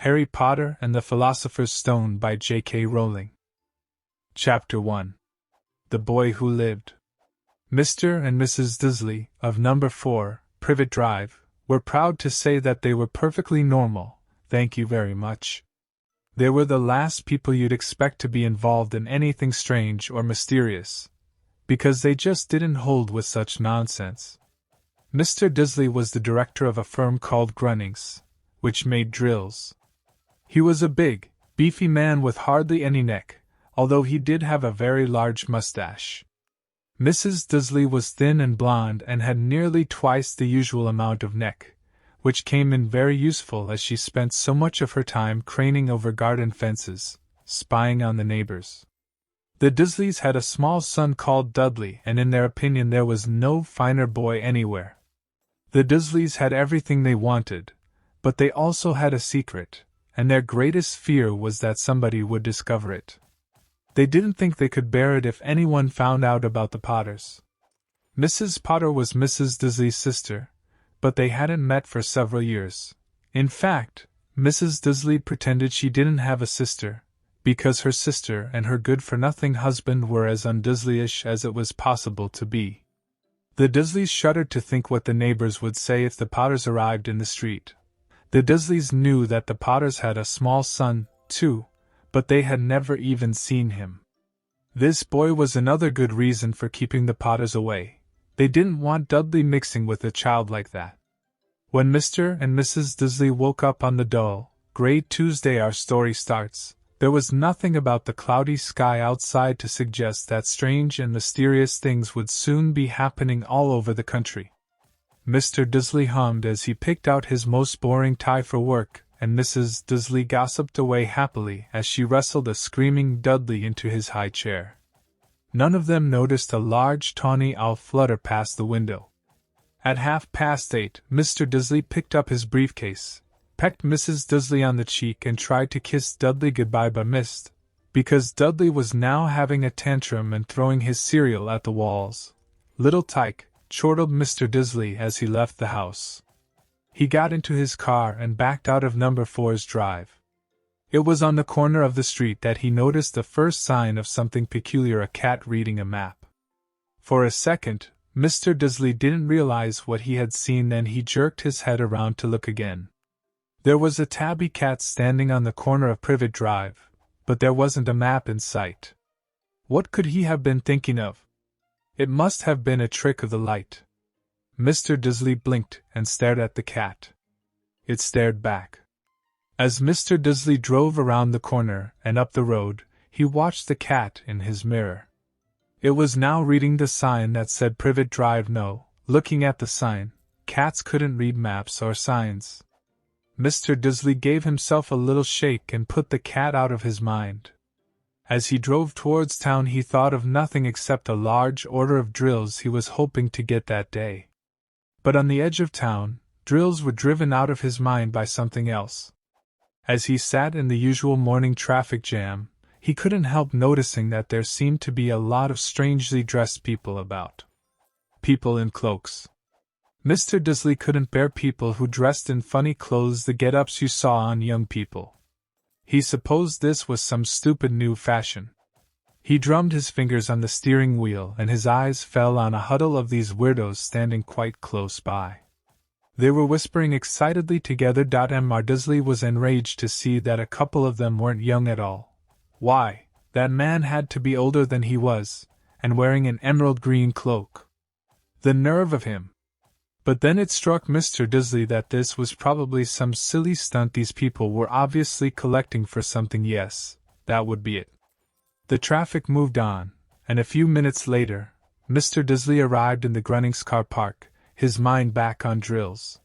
Harry Potter and the Philosopher's Stone by J.K. Rowling. Chapter 1. The Boy Who Lived. Mr. and Mrs. Dursley, of number 4, Privet Drive, were proud to say that they were perfectly normal, thank you very much. They were the last people you'd expect to be involved in anything strange or mysterious, because they just didn't hold with such nonsense. Mr. Dursley was the director of a firm called Grunnings, which made drills. He was a big, beefy man with hardly any neck, although he did have a very large mustache. Mrs. Dursley was thin and blonde and had nearly twice the usual amount of neck, which came in very useful as she spent so much of her time craning over garden fences, spying on the neighbors. The Dursleys had a small son called Dudley, and in their opinion there was no finer boy anywhere. The Dursleys had everything they wanted, but they also had a secret, and their greatest fear was that somebody would discover it. They didn't think they could bear it if anyone found out about the Potters. Mrs. Potter was Mrs. Dursley's sister, but they hadn't met for several years. In fact, Mrs. Dursley pretended she didn't have a sister, because her sister and her good-for-nothing husband were as un-Dursleyish as it was possible to be. The Dursleys shuddered to think what the neighbors would say if the Potters arrived in the street. The Dursleys knew that the Potters had a small son, too, but they had never even seen him. This boy was another good reason for keeping the Potters away. They didn't want Dudley mixing with a child like that. When Mr. and Mrs. Dursley woke up on the dull, gray Tuesday our story starts, there was nothing about the cloudy sky outside to suggest that strange and mysterious things would soon be happening all over the country. Mr. Dursley hummed as he picked out his most boring tie for work, and Mrs. Dursley gossiped away happily as she wrestled a screaming Dudley into his high chair. None of them noticed a large tawny owl flutter past the window. At 8:30, Mr. Dursley picked up his briefcase, pecked Mrs. Dursley on the cheek and tried to kiss Dudley goodbye but missed, because Dudley was now having a tantrum and throwing his cereal at the walls. "Little tyke," chortled Mr. Dursley as he left the house. He got into his car and backed out of number 4's drive. It was on the corner of the street that he noticed the first sign of something peculiar, a cat reading a map. For a second, Mr. Dursley didn't realize what he had seen, then he jerked his head around to look again. There was a tabby cat standing on the corner of Privet Drive, but there wasn't a map in sight. What could he have been thinking of? It must have been a trick of the light. Mr. Dursley blinked and stared at the cat. It stared back. As Mr. Dursley drove around the corner and up the road, he watched the cat in his mirror. It was now reading the sign that said Privet Drive No. Looking at the sign, cats couldn't read maps or signs. Mr. Dursley gave himself a little shake and put the cat out of his mind. As he drove towards town he thought of nothing except a large order of drills he was hoping to get that day. But on the edge of town, drills were driven out of his mind by something else. As he sat in the usual morning traffic jam, he couldn't help noticing that there seemed to be a lot of strangely dressed people about. People in cloaks. Mr. Dursley couldn't bear people who dressed in funny clothes, the get-ups you saw on young people. He supposed this was some stupid new fashion. He drummed his fingers on the steering wheel and his eyes fell on a huddle of these weirdos standing quite close by. They were whispering excitedly together. Mr. Dursley was enraged to see that a couple of them weren't young at all. Why, that man had to be older than he was, and wearing an emerald green cloak. The nerve of him! But then it struck Mr. Dursley that this was probably some silly stunt. These people were obviously collecting for something. Yes, that would be it. The traffic moved on, and a few minutes later, Mr. Dursley arrived in the Grunnings car park, his mind back on drills.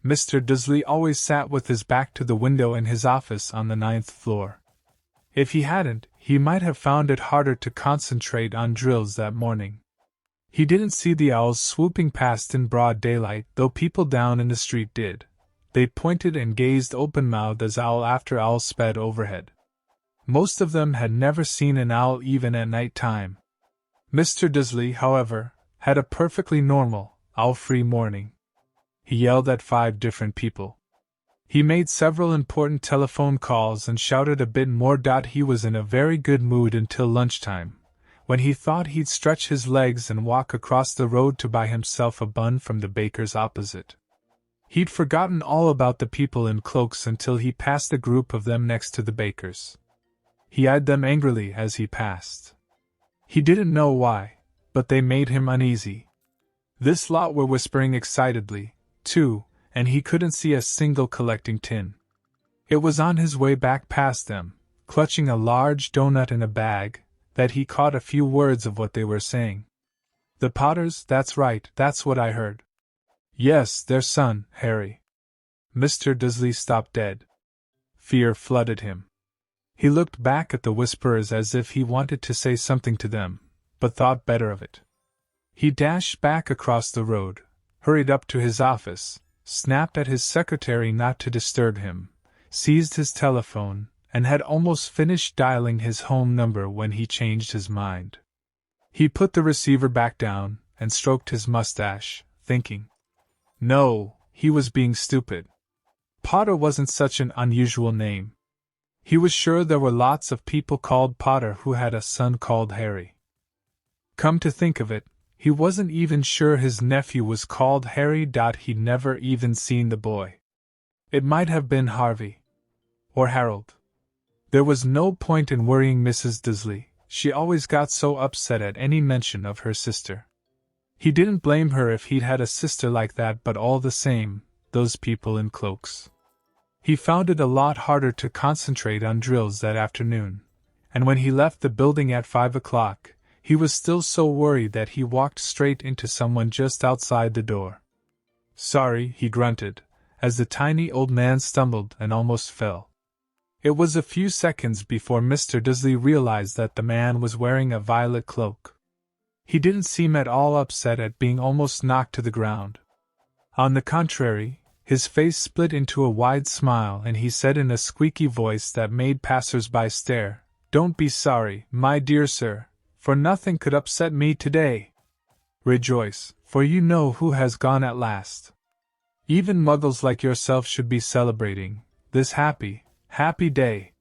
Mr. Dursley always sat with his back to the window in his office on the 9th floor. If he hadn't, he might have found it harder to concentrate on drills that morning. He didn't see the owls swooping past in broad daylight, though people down in the street did. They pointed and gazed open-mouthed as owl after owl sped overhead. Most of them had never seen an owl even at night time. Mr. Dursley, however, had a perfectly normal, owl-free morning. He yelled at 5 different people. He made several important telephone calls and shouted a bit more. He was in a very good mood until lunchtime, when he thought he'd stretch his legs and walk across the road to buy himself a bun from the baker's opposite. He'd forgotten all about the people in cloaks until he passed the group of them next to the baker's. He eyed them angrily as he passed. He didn't know why, but they made him uneasy. This lot were whispering excitedly, too, and he couldn't see a single collecting tin. It was on his way back past them, clutching a large doughnut in a bag, that he caught a few words of what they were saying. The Potters, that's right, that's what I heard. Yes, their son, Harry. Mr. Dudley stopped dead. Fear flooded him. He looked back at the whisperers as if he wanted to say something to them, but thought better of it. He dashed back across the road, hurried up to his office, snapped at his secretary not to disturb him, seized his telephone, and had almost finished dialing his home number when he changed his mind. He put the receiver back down and stroked his mustache, thinking. No, he was being stupid. Potter wasn't such an unusual name. He was sure there were lots of people called Potter who had a son called Harry. Come to think of it, he wasn't even sure his nephew was called Harry. He'd never even seen the boy. It might have been Harvey. Or Harold. There was no point in worrying Mrs. Dudley, she always got so upset at any mention of her sister. He didn't blame her if he'd had a sister like that, but all the same, those people in cloaks. He found it a lot harder to concentrate on drills that afternoon, and when he left the building at 5 o'clock, he was still so worried that he walked straight into someone just outside the door. Sorry, he grunted, as the tiny old man stumbled and almost fell. It was a few seconds before Mr. Dudley realized that the man was wearing a violet cloak. He didn't seem at all upset at being almost knocked to the ground. On the contrary, his face split into a wide smile and he said in a squeaky voice that made passers-by stare, "Don't be sorry, my dear sir, for nothing could upset me today. Rejoice, for you know who has gone at last. Even muggles like yourself should be celebrating this happy day."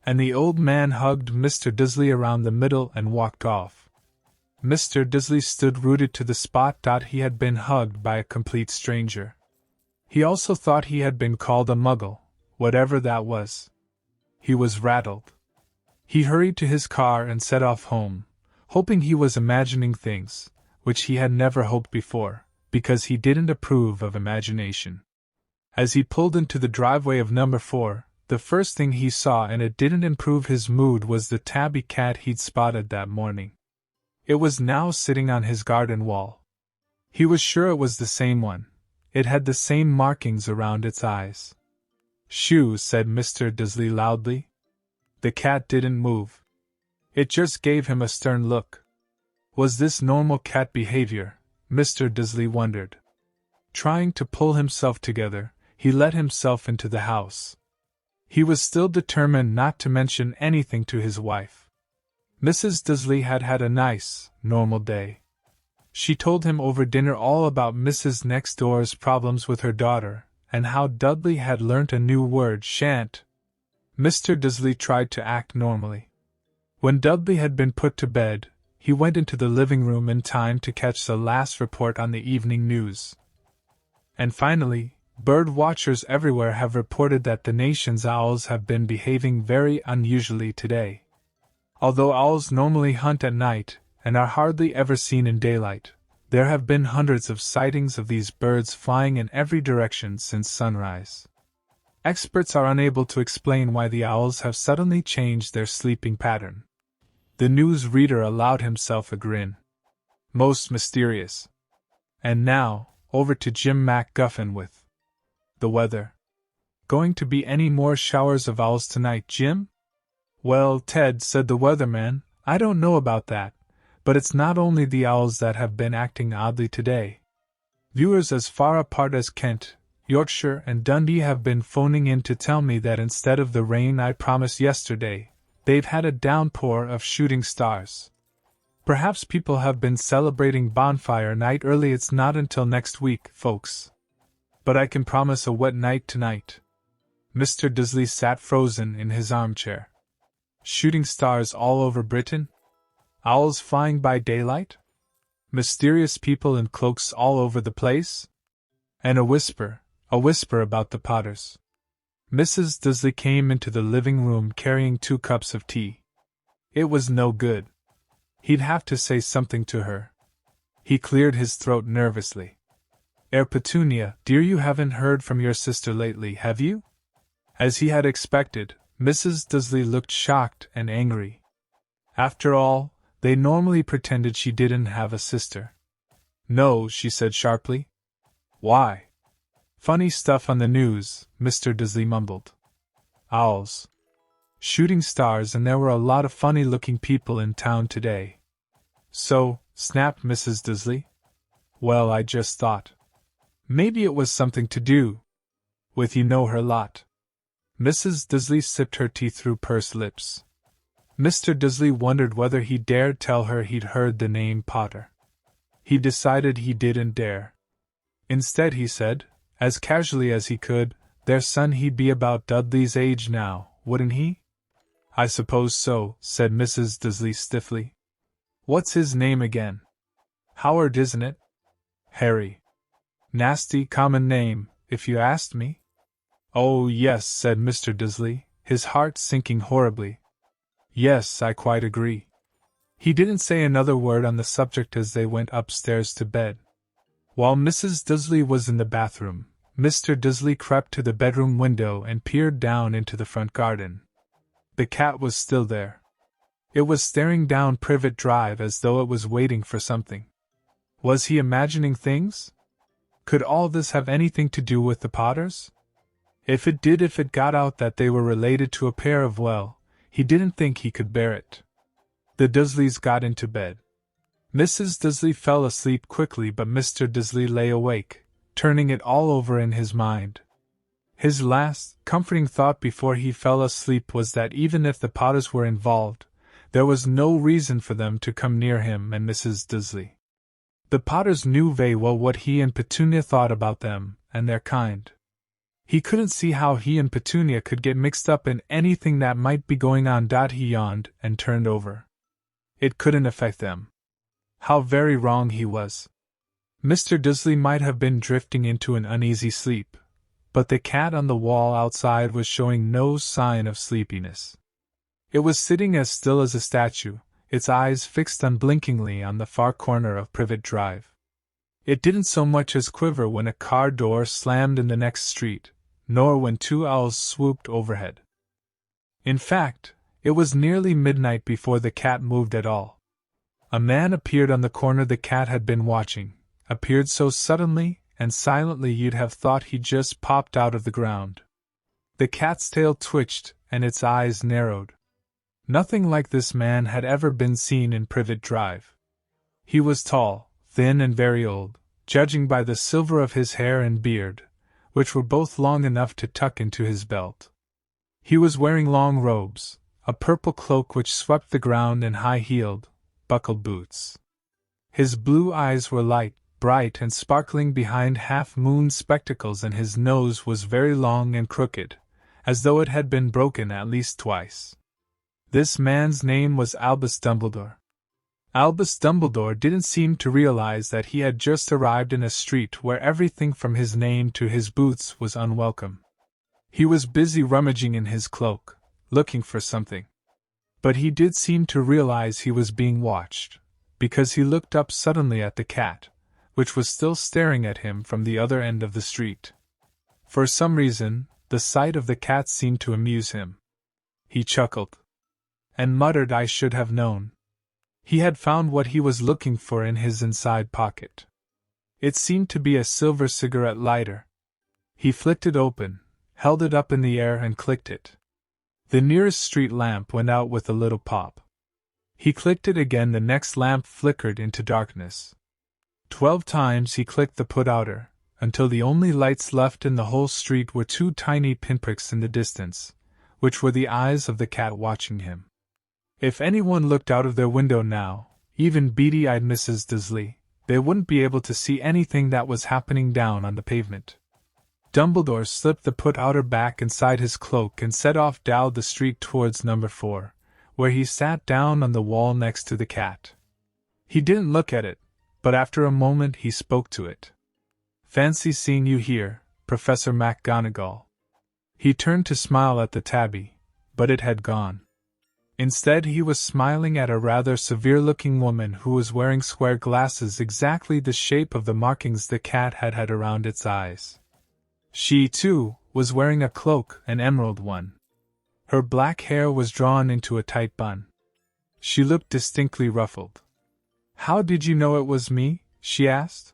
And the old man hugged Mr. Dudley around the middle and walked off. Mr. Dudley stood rooted to the spot. He had been hugged by a complete stranger. He also thought he had been called a muggle, whatever that was. He was rattled. He hurried to his car and set off home, hoping he was imagining things, which he had never hoped before, because he didn't approve of imagination. As he pulled into the driveway of number 4, the first thing he saw, and it didn't improve his mood, was the tabby cat he'd spotted that morning. It was now sitting on his garden wall. He was sure it was the same one. It had the same markings around its eyes. "Shoo," said Mr. Dudley loudly. The cat didn't move. It just gave him a stern look. Was this normal cat behavior? Mr. Dudley wondered. Trying to pull himself together, he let himself into the house. He was still determined not to mention anything to his wife. Mrs. Dudley had had a nice, normal day. She told him over dinner all about Mrs. Next Door's problems with her daughter, and how Dudley had learnt a new word, shan't. Mr. Dudley tried to act normally. When Dudley had been put to bed, he went into the living room in time to catch the last report on the evening news. And finally, bird watchers everywhere have reported that the nation's owls have been behaving very unusually today. Although owls normally hunt at night, and are hardly ever seen in daylight, there have been hundreds of sightings of these birds flying in every direction since sunrise. Experts are unable to explain why the owls have suddenly changed their sleeping pattern. The news reader allowed himself a grin. Most mysterious. And now, over to Jim MacGuffin with the weather. Going to be any more showers of owls tonight, Jim? Well, Ted, said the weatherman, I don't know about that. But it's not only the owls that have been acting oddly today. Viewers as far apart as Kent, Yorkshire, and Dundee have been phoning in to tell me that instead of the rain I promised yesterday, they've had a downpour of shooting stars. Perhaps people have been celebrating bonfire night early. It's not until next week, folks. But I can promise a wet night tonight. Mr. Disley sat frozen in his armchair. Shooting stars all over Britain? Owls flying by daylight? Mysterious people in cloaks all over the place? And a whisper about the Potters. Mrs. Disley came into the living room carrying 2 cups of tea. It was no good. He'd have to say something to her. He cleared his throat nervously. Petunia, dear, you haven't heard from your sister lately, have you? As he had expected, Mrs. Disley looked shocked and angry. After all, they normally pretended she didn't have a sister. No, she said sharply. Why? Funny stuff on the news, Mr. Disley mumbled. Owls. Shooting stars, and there were a lot of funny-looking people in town today. So, snapped Mrs. Disley. Well, I just thought. Maybe it was something to do with you know her lot. Mrs. Disley sipped her tea through pursed lips. Mr. Disley wondered whether he dared tell her he'd heard the name Potter. He decided he didn't dare. Instead, he said, as casually as he could, their son, he'd be about Dudley's age now, wouldn't he? I suppose so, said Mrs. Disley stiffly. What's his name again? Howard, isn't it? Harry. Nasty common name, if you asked me. Oh, yes, said Mr. Disley, his heart sinking horribly. Yes, I quite agree. He didn't say another word on the subject as they went upstairs to bed. While Mrs. Disley was in the bathroom, Mr. Disley crept to the bedroom window and peered down into the front garden. The cat was still there. It was staring down Privet Drive as though it was waiting for something. Was he imagining things? Could all this have anything to do with the Potters? If it did, if it got out that they were related to a pair of, well, he didn't think he could bear it. The Disleys got into bed. Mrs. Disley fell asleep quickly, but Mr. Disley lay awake, turning it all over in his mind. His last, comforting thought before he fell asleep was that even if the Potters were involved, there was no reason for them to come near him and Mrs. Disley. The Potters knew very well what he and Petunia thought about them and their kind. He couldn't see how he and Petunia could get mixed up in anything that might be going on. He yawned and turned over. It couldn't affect them. How very wrong he was. Mr. Disley might have been drifting into an uneasy sleep, but the cat on the wall outside was showing no sign of sleepiness. It was sitting as still as a statue, its eyes fixed unblinkingly on the far corner of Privet Drive. It didn't so much as quiver when a car door slammed in the next street, nor when 2 owls swooped overhead. In fact, it was nearly midnight before the cat moved at all. A man appeared on the corner the cat had been watching, appeared so suddenly and silently you'd have thought he'd just popped out of the ground. The cat's tail twitched and its eyes narrowed. Nothing like this man had ever been seen in Privet Drive. He was tall, thin and very old, judging by the silver of his hair and beard, which were both long enough to tuck into his belt. He was wearing long robes, a purple cloak which swept the ground, and high-heeled, buckled boots. His blue eyes were light, bright and sparkling behind half-moon spectacles, and his nose was very long and crooked, as though it had been broken at least twice. This man's name was Albus Dumbledore. Albus Dumbledore didn't seem to realize that he had just arrived in a street where everything from his name to his boots was unwelcome. He was busy rummaging in his cloak, looking for something. But he did seem to realize he was being watched, because he looked up suddenly at the cat, which was still staring at him from the other end of the street. For some reason, the sight of the cat seemed to amuse him. He chuckled and muttered, "I should have known." He had found what he was looking for in his inside pocket. It seemed to be a silver cigarette lighter. He flicked it open, held it up in the air and clicked it. The nearest street lamp went out with a little pop. He clicked it again, the next lamp flickered into darkness. 12 times he clicked the put-outer, until the only lights left in the whole street were 2 tiny pinpricks in the distance, which were the eyes of the cat watching him. If anyone looked out of their window now, even beady-eyed Mrs. Disley, they wouldn't be able to see anything that was happening down on the pavement. Dumbledore slipped the put outer back inside his cloak and set off down the street towards number 4, where he sat down on the wall next to the cat. He didn't look at it, but after a moment he spoke to it. "Fancy seeing you here, Professor McGonagall." He turned to smile at the tabby, but it had gone. Instead, he was smiling at a rather severe-looking woman who was wearing square glasses exactly the shape of the markings the cat had had around its eyes. She, too, was wearing a cloak, an emerald one. Her black hair was drawn into a tight bun. She looked distinctly ruffled. "How did you know it was me?" she asked.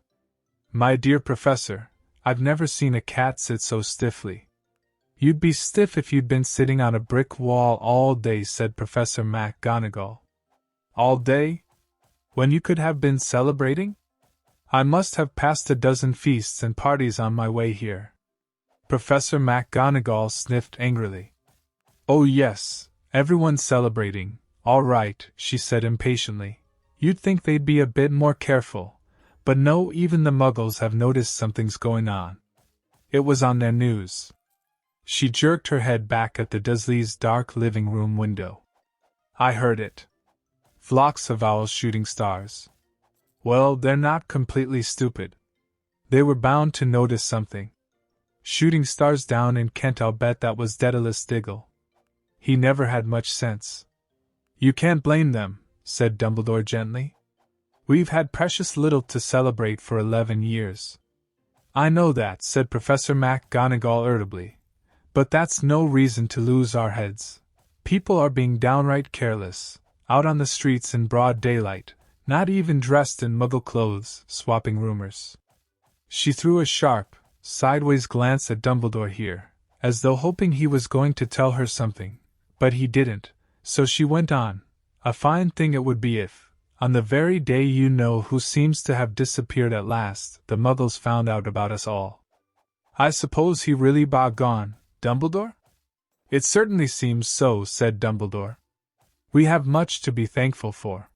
"My dear Professor, I've never seen a cat sit so stiffly." "You'd be stiff if you'd been sitting on a brick wall all day," said Professor McGonagall. "All day? When you could have been celebrating?" "I must have passed a dozen feasts and parties on my way here." Professor McGonagall sniffed angrily. "Oh yes, everyone's celebrating, all right," she said impatiently. "You'd think they'd be a bit more careful, but no, even the Muggles have noticed something's going on. It was on their news." She jerked her head back at the Dursleys' dark living room window. "I heard it. Flocks of owls shooting stars. Well, they're not completely stupid. They were bound to notice something. Shooting stars down in Kent, I'll bet that was Daedalus Diggle. He never had much sense." "You can't blame them," said Dumbledore gently. "We've had precious little to celebrate for 11 years. "I know that," said Professor McGonagall irritably. "But that's no reason to lose our heads. People are being downright careless, out on the streets in broad daylight, not even dressed in Muggle clothes, swapping rumors." She threw a sharp, sideways glance at Dumbledore here, as though hoping he was going to tell her something, but he didn't, so she went on. "A fine thing it would be if, on the very day you know who seems to have disappeared at last, the Muggles found out about us all." "I suppose he really gone, Dumbledore?" "It certainly seems so," said Dumbledore. "We have much to be thankful for.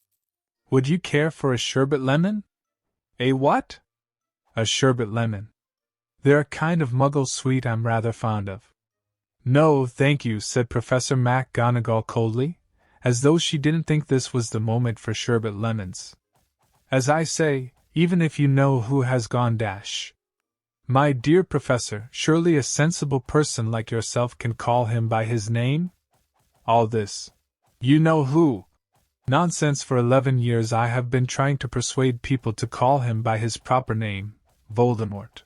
Would you care for a sherbet lemon?" "A what?" "A sherbet lemon. They're a kind of Muggle sweet I'm rather fond of." "No, thank you," said Professor McGonagall coldly, as though she didn't think this was the moment for sherbet lemons. "As I say, even if you know who has gone dash. My dear Professor, surely a sensible person like yourself can call him by his name? All this, 'You know who?' Nonsense. For 11 years I have been trying to persuade people to call him by his proper name, Voldemort."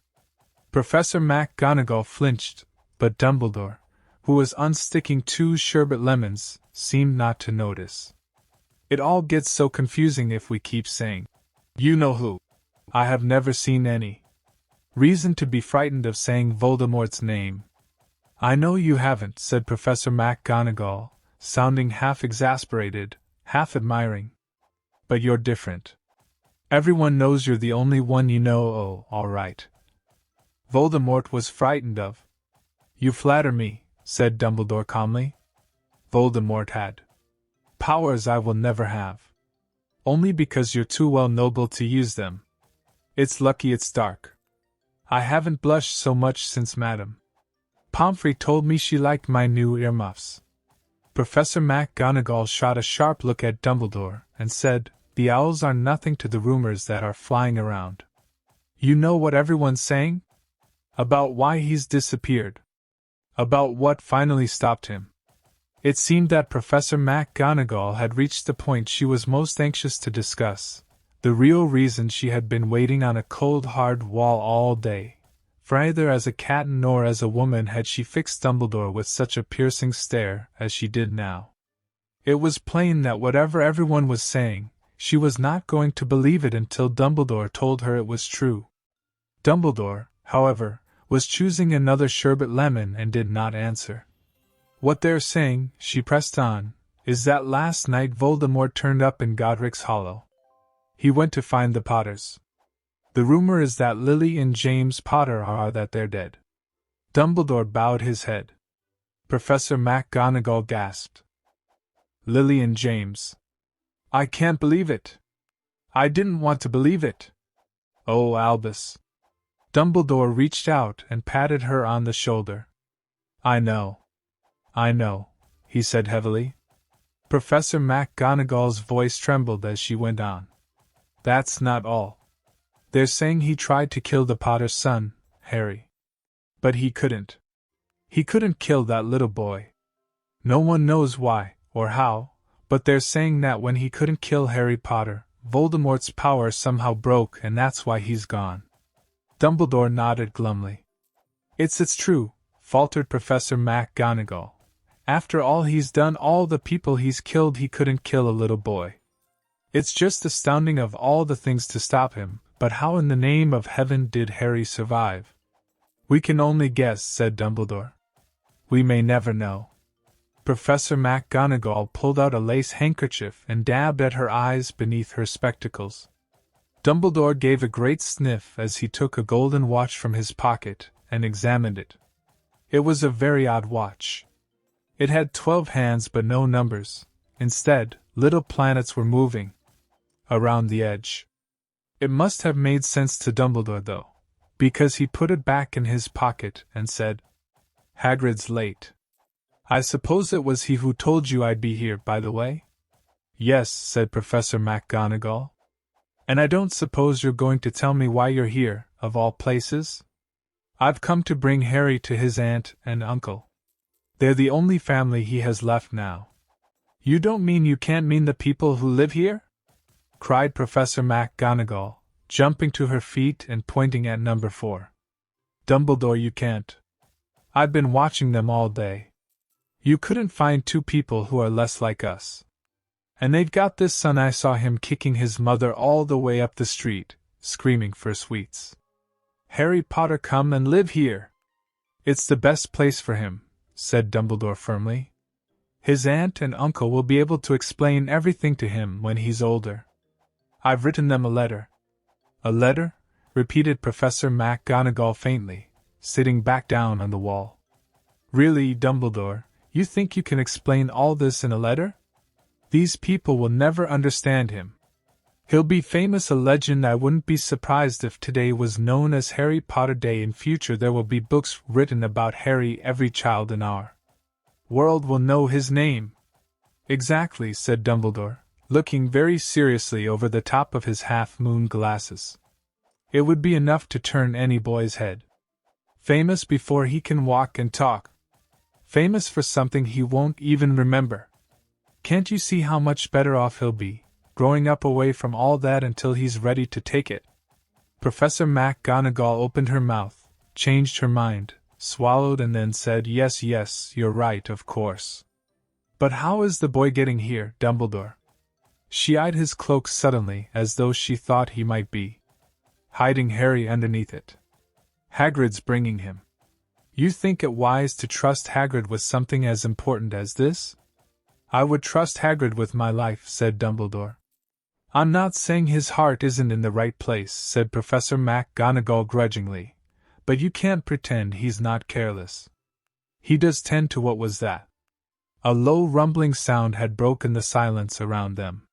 Professor McGonagall flinched, but Dumbledore, who was unsticking 2 sherbet lemons, seemed not to notice. "It all gets so confusing if we keep saying, 'You know who.' I have never seen any reason to be frightened of saying Voldemort's name." "I know you haven't," said Professor McGonagall, sounding half exasperated, half admiring. "But you're different. Everyone knows you're the only one you know." "Oh, all right. Voldemort was frightened of." "You flatter me," said Dumbledore calmly. "Voldemort had powers I will never have. Only because you're too well noble to use them. It's lucky it's dark. I haven't blushed so much since Madame Pomfrey told me she liked my new earmuffs." Professor McGonagall shot a sharp look at Dumbledore and said, "The owls are nothing to the rumors that are flying around. You know what everyone's saying? About why he's disappeared. About what finally stopped him." It seemed that Professor McGonagall had reached the point she was most anxious to discuss, the real reason she had been waiting on a cold hard wall all day, for either as a cat nor as a woman had she fixed Dumbledore with such a piercing stare as she did now. It was plain that whatever everyone was saying, she was not going to believe it until Dumbledore told her it was true. Dumbledore, however, was choosing another sherbet lemon and did not answer. "What they're saying," she pressed on, "is that last night Voldemort turned up in Godric's Hollow. He went to find the Potters. The rumor is that Lily and James Potter are that they're dead." Dumbledore bowed his head. Professor McGonagall gasped. "Lily and James. I can't believe it. I didn't want to believe it. Oh, Albus." Dumbledore reached out and patted her on the shoulder. I know, he said heavily. Professor McGonagall's voice trembled as she went on. That's not all. They're saying he tried to kill the Potter's son, Harry. But he couldn't. He couldn't kill that little boy. No one knows why, or how, but they're saying that when he couldn't kill Harry Potter, Voldemort's power somehow broke and that's why he's gone. Dumbledore nodded glumly. It's true, faltered Professor McGonagall. After all he's done, all the people he's killed, he couldn't kill a little boy. It's just astounding of all the things to stop him, but how in the name of heaven did Harry survive? We can only guess, said Dumbledore. We may never know. Professor McGonagall pulled out a lace handkerchief and dabbed at her eyes beneath her spectacles. Dumbledore gave a great sniff as he took a golden watch from his pocket and examined it. It was a very odd watch. It had 12 hands but no numbers. Instead, little planets were moving around the edge. It must have made sense to Dumbledore, though, because he put it back in his pocket and said, Hagrid's late. I suppose it was he who told you I'd be here, by the way? Yes, said Professor McGonagall. And I don't suppose you're going to tell me why you're here, of all places? I've come to bring Harry to his aunt and uncle. They're the only family he has left now. You don't mean you can't mean the people who live here? Cried Professor McGonagall, jumping to her feet and pointing at number 4. Dumbledore, you can't. I've been watching them all day. You couldn't find 2 people who are less like us. And they've got this son. I saw him kicking his mother all the way up the street, screaming for sweets. Harry Potter, come and live here. It's the best place for him, said Dumbledore firmly. His aunt and uncle will be able to explain everything to him when he's older. I've written them a letter. A letter? Repeated Professor McGonagall faintly, sitting back down on the wall. Really, Dumbledore, you think you can explain all this in a letter? These people will never understand him. He'll be famous, a legend. I wouldn't be surprised if today was known as Harry Potter Day. In future there will be books written about Harry. Every child in our world will know his name. Exactly, said Dumbledore, looking very seriously over the top of his half-moon glasses. It would be enough to turn any boy's head. Famous before he can walk and talk. Famous for something he won't even remember. Can't you see how much better off he'll be, growing up away from all that until he's ready to take it? Professor McGonagall opened her mouth, changed her mind, swallowed and then said, Yes, you're right, of course. But how is the boy getting here, Dumbledore? She eyed his cloak suddenly as though she thought he might be hiding Harry underneath it. Hagrid's bringing him. You think it wise to trust Hagrid with something as important as this? I would trust Hagrid with my life, said Dumbledore. I'm not saying his heart isn't in the right place, said Professor McGonagall grudgingly, but you can't pretend he's not careless. He does tend to. What was that? A low rumbling sound had broken the silence around them.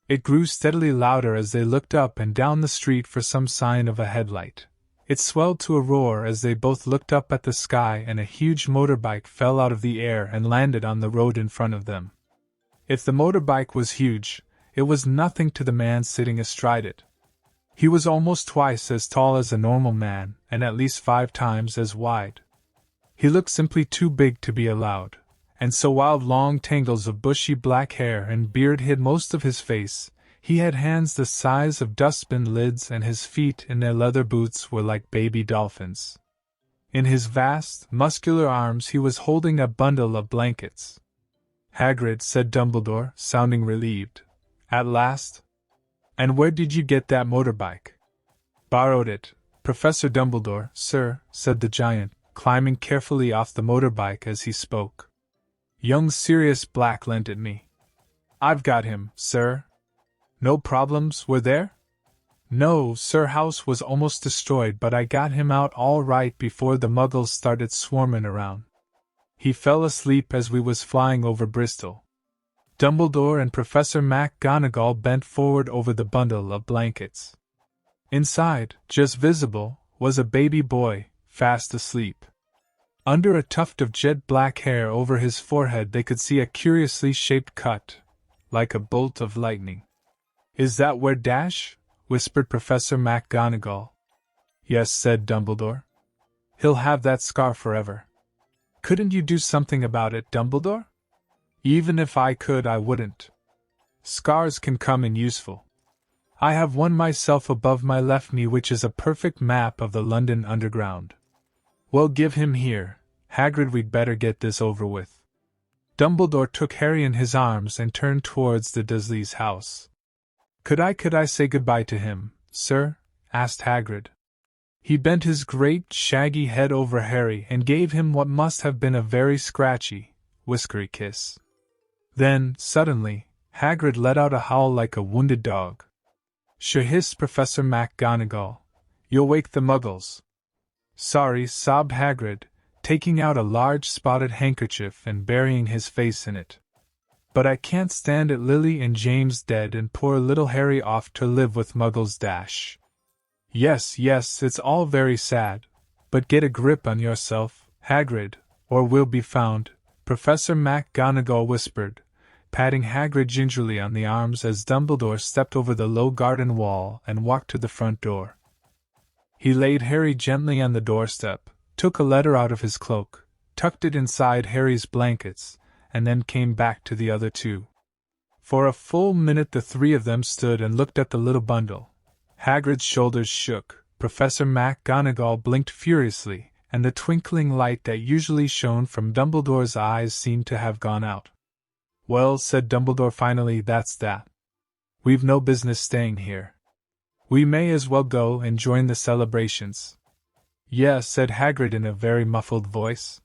It grew steadily louder as they looked up and down the street for some sign of a headlight. It swelled to a roar as they both looked up at the sky, and a huge motorbike fell out of the air and landed on the road in front of them. If the motorbike was huge, it was nothing to the man sitting astride it. He was almost twice as tall as a normal man, and at least 5 times as wide. He looked simply too big to be allowed, and so while long tangles of bushy black hair and beard hid most of his face, he had hands the size of dustbin lids, and his feet in their leather boots were like baby dolphins. In his vast, muscular arms he was holding a bundle of blankets. Hagrid, said Dumbledore, sounding relieved. At last? And where did you get that motorbike? Borrowed it, Professor Dumbledore, sir, said the giant, climbing carefully off the motorbike as he spoke. Young Sirius Black lent it me. I've got him, sir. No problems, were there? No, sir. House was almost destroyed, but I got him out all right before the muggles started swarming around. He fell asleep as we was flying over Bristol. Dumbledore and Professor McGonagall bent forward over the bundle of blankets. Inside, just visible, was a baby boy, fast asleep. Under a tuft of jet black hair over his forehead they could see a curiously shaped cut, like a bolt of lightning. "Is that where Dash?" whispered Professor McGonagall. "Yes," said Dumbledore. "He'll have that scar forever." "Couldn't you do something about it, Dumbledore?" "Even if I could, I wouldn't. Scars can come in useful. I have one myself above my left knee which is a perfect map of the London Underground." "Well, give him here, Hagrid, we'd better get this over with." Dumbledore took Harry in his arms and turned towards the Dursleys' house. Could I say goodbye to him, sir?" asked Hagrid. He bent his great, shaggy head over Harry and gave him what must have been a very scratchy, whiskery kiss. Then, suddenly, Hagrid let out a howl like a wounded dog. "Sure," hissed Professor McGonagall. "You'll wake the Muggles." "Sorry," sobbed Hagrid, taking out a large spotted handkerchief and burying his face in it. "But I can't stand it, Lily and James dead and poor little Harry off to live with Muggles Dash." Yes, it's all very sad, but get a grip on yourself, Hagrid, or we'll be found," Professor McGonagall whispered, patting Hagrid gingerly on the arms as Dumbledore stepped over the low garden wall and walked to the front door. He laid Harry gently on the doorstep, took a letter out of his cloak, tucked it inside Harry's blankets, and then came back to the other two. For a full minute the three of them stood and looked at the little bundle. Hagrid's shoulders shook, Professor McGonagall blinked furiously, and the twinkling light that usually shone from Dumbledore's eyes seemed to have gone out. "Well," said Dumbledore finally, "that's that. We've no business staying here. We may as well go and join the celebrations." "Yes," said Hagrid in a very muffled voice.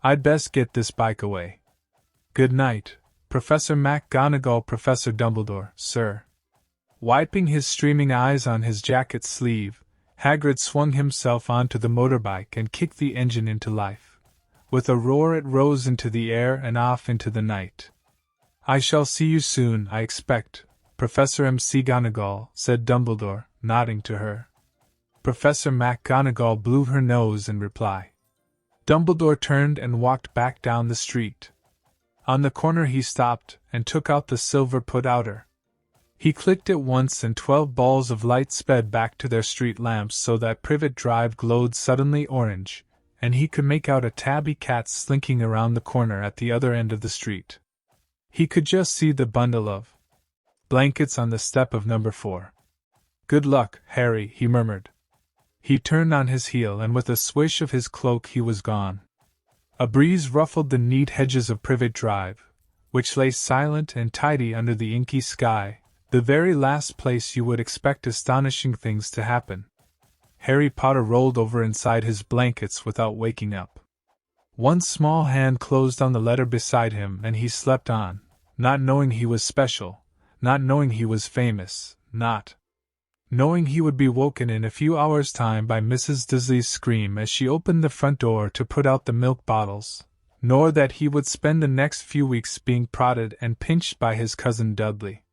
"I'd best get this bike away. Good night, Professor McGonagall." "Professor Dumbledore, sir." Wiping his streaming eyes on his jacket sleeve, Hagrid swung himself onto the motorbike and kicked the engine into life. With a roar it rose into the air and off into the night. "I shall see you soon, I expect, Professor McGonagall," said Dumbledore, nodding to her. Professor McGonagall blew her nose in reply. Dumbledore turned and walked back down the street. On the corner he stopped and took out the silver put-outer. He clicked it once and 12 balls of light sped back to their street lamps so that Privet Drive glowed suddenly orange, and he could make out a tabby cat slinking around the corner at the other end of the street. He could just see the bundle of blankets on the step of number 4. "Good luck, Harry," he murmured. He turned on his heel and with a swish of his cloak he was gone. A breeze ruffled the neat hedges of Privet Drive, which lay silent and tidy under the inky sky, the very last place you would expect astonishing things to happen. Harry Potter rolled over inside his blankets without waking up. One small hand closed on the letter beside him and he slept on, not knowing he was special, not knowing he was famous, not knowing he would be woken in a few hours' time by Mrs. Dursley's scream as she opened the front door to put out the milk bottles, nor that he would spend the next few weeks being prodded and pinched by his cousin Dudley.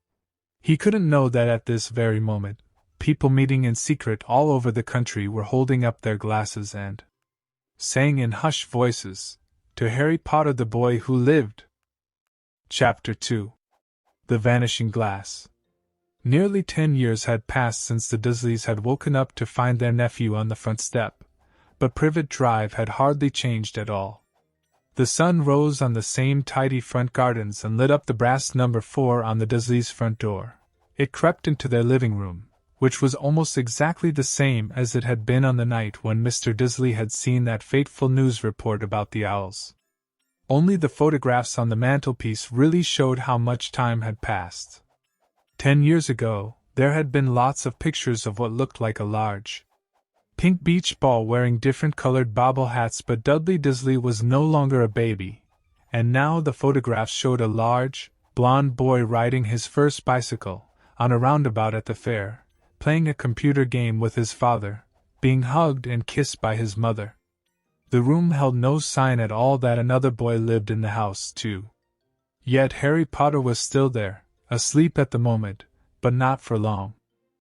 He couldn't know that at this very moment, people meeting in secret all over the country were holding up their glasses and saying in hushed voices, "To Harry Potter the boy who lived." Chapter 2. The Vanishing Glass. Nearly 10 years had passed since the Dursleys had woken up to find their nephew on the front step, but Privet Drive had hardly changed at all. The sun rose on the same tidy front gardens and lit up the brass number 4 on the Dursleys' front door. It crept into their living room, which was almost exactly the same as it had been on the night when Mr. Dursley had seen that fateful news report about the owls. Only the photographs on the mantelpiece really showed how much time had passed. 10 years ago, there had been lots of pictures of what looked like a large pink beach ball wearing different colored bobble hats, but Dudley Dursley was no longer a baby, and now the photographs showed a large, blond boy riding his first bicycle, on a roundabout at the fair, playing a computer game with his father, being hugged and kissed by his mother. The room held no sign at all that another boy lived in the house, too. Yet Harry Potter was still there, asleep at the moment, but not for long.